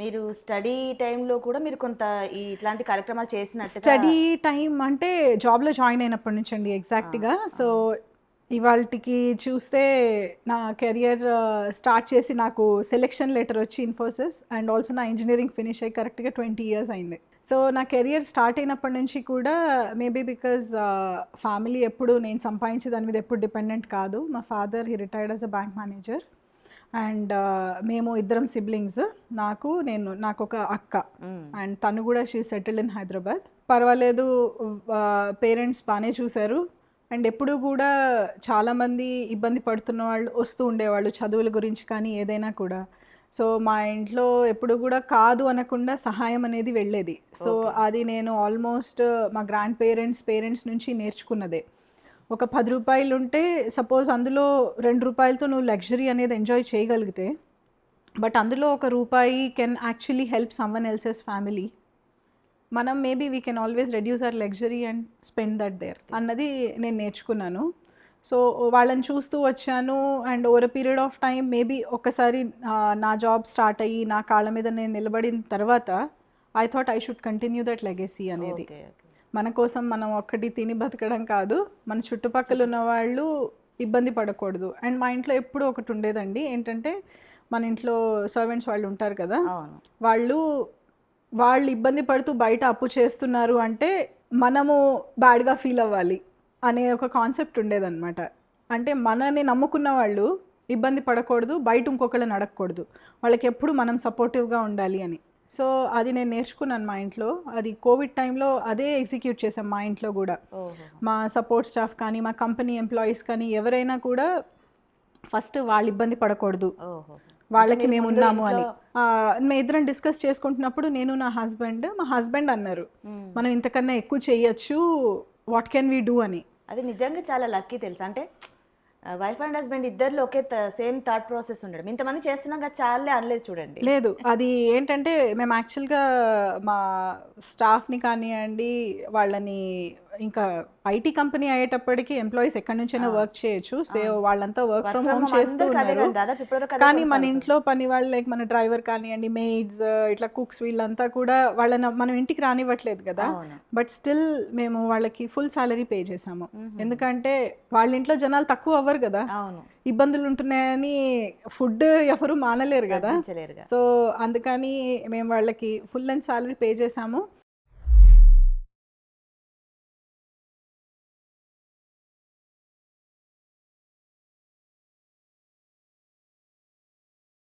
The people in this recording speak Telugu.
మీరు స్టడీ టైంలో కూడా మీరు కొంత ఇట్లాంటి కార్యక్రమాలు చేసినట్టుగా స్టడీ టైం అంటే జాబ్లో జాయిన్ అయినప్పటి నుంచి అండి ఎగ్జాక్ట్గా. సో ఇవాళకి చూస్తే నా కెరియర్ స్టార్ట్ చేసి నాకు సెలెక్షన్ లెటర్ వచ్చి ఇన్ఫోసిస్ అండ్ ఆల్సో నా ఇంజనీరింగ్ ఫినిష్ అయ్యి కరెక్ట్గా 20 years అయింది. సో నా కెరియర్ స్టార్ట్ అయినప్పటి నుంచి కూడా మేబీ బికాజ్ ఫ్యామిలీ ఎప్పుడు నేను సంపాదించే దాని మీద ఎప్పుడు డిపెండెంట్ కాదు. మా father he retired as a bank manager and మేము ఇద్దరం సిబ్లింగ్స్. నాకు ఒక అక్క అండ్ తను కూడా షీ సెటిల్డ్ ఇన్ హైదరాబాద్. పర్వాలేదు, పేరెంట్స్ బాగానే చూశారు. అండ్ ఎప్పుడు కూడా చాలామంది ఇబ్బంది పడుతున్న వాళ్ళు వస్తూ ఉండేవాళ్ళు చదువుల గురించి కానీ ఏదైనా కూడా. సో మా ఇంట్లో ఎప్పుడు కూడా కాదు అనకుండా సహాయం అనేది వెళ్ళేది. సో అది నేను ఆల్మోస్ట్ మా గ్రాండ్ పేరెంట్స్ నుంచి నేర్చుకున్నదే. ఒక 10 రూపాయలు ఉంటే సపోజ్ అందులో 2 రూపాయలతో నువ్వు లగ్జరీ అనేది ఎంజాయ్ చేయగలిగితే, బట్ అందులో ఒక రూపాయి can actually help someone else's family. మనం maybe we can always reduce our luxury and spend that there అన్నది నేను నేర్చుకున్నాను. సో వాళ్ళని చూస్తూ వచ్చాను and over a period of time maybe ఒక్కసారి నా జాబ్ స్టార్ట్ అయ్యి నా కాళ్ళ మీద నేను నిలబడిన తర్వాత I thought I should continue that legacy అనేది. మన కోసం మనం ఒక్కటి తిని బతకడం కాదు, మన చుట్టుపక్కల ఉన్న వాళ్ళు ఇబ్బంది పడకూడదు. అండ్ మా ఇంట్లో ఎప్పుడు ఒకటి ఉండేదండి, ఏంటంటే మన ఇంట్లో సర్వెంట్స్ వాళ్ళు ఉంటారు కదా, వాళ్ళు ఇబ్బంది పడుతూ బయట అప్పు చేస్తున్నారు అంటే మనము బ్యాడ్గా ఫీల్ అవ్వాలి అనే ఒక కాన్సెప్ట్ ఉండేదన్నమాట. అంటే మనని నమ్ముకున్న వాళ్ళు ఇబ్బంది పడకూడదు, బయట ఇంకొకళ్ళని అడగకూడదు, వాళ్ళకి ఎప్పుడు మనం సపోర్టివ్గా ఉండాలి అని. సో అది నేను నేర్చుకున్నాను మా ఇంట్లో. అది కోవిడ్ టైంలో అదే ఎగ్జిక్యూట్ చేసాం మా ఇంట్లో కూడా. మా సపోర్ట్ స్టాఫ్ కానీ మా కంపెనీ ఎంప్లాయీస్ కానీ ఎవరైనా కూడా ఫస్ట్ వాళ్ళు ఇబ్బంది పడకూడదు, వాళ్ళకి మేము ఉన్నాము అని. మేము ఇద్దరం డిస్కస్ చేసుకుంటున్నప్పుడు నేను మా హస్బెండ్ అన్నారు, మనం ఇంతకన్నా ఎక్కువ చేయొచ్చు, వాట్ కెన్ వీ డూ అని. అది నిజంగా చాలా లక్కీ తెలుసా. అంటే వైఫ్ అండ్ హస్బెండ్ ఇద్దరిలో ఒకే సేమ్ థాట్ ప్రాసెస్ ఉండడం. ఇంతమంది చేస్తున్నాం కదా చాలే అనలేదు చూడండి. లేదు, అది ఏంటంటే మేము యాక్చువల్గా మా స్టాఫ్ని కానివ్వండి వాళ్ళని, ఇంకా ఐటీ కంపెనీ అయ్యేటప్పటికి ఎంప్లాయీస్ ఎక్కడి నుంచైనా వర్క్ చేయొచ్చు. సో వాళ్ళంతా వర్క్ ఫ్రమ్ హోమ్ చేస్తూ ఉన్నారు. కానీ మన ఇంట్లో పని వాళ్ళు లైక్ మన డ్రైవర్ కానివ్వండి, మెయిడ్స్, ఇట్లా కుక్స్, వీళ్ళంతా కూడా వాళ్ళని మనం ఇంటికి రానివ్వట్లేదు కదా. బట్ స్టిల్ మేము వాళ్ళకి ఫుల్ సాలరీ పే చేసాము. ఎందుకంటే వాళ్ళ ఇంట్లో జనాలు తక్కువ అవ్వరు కదా, ఇబ్బందులు ఉంటున్నాయని ఫుడ్ ఎవరు మానలేరు కదా. సో అందుకని మేము వాళ్ళకి ఫుల్ అండ్ సాలరీ పే చేసాము.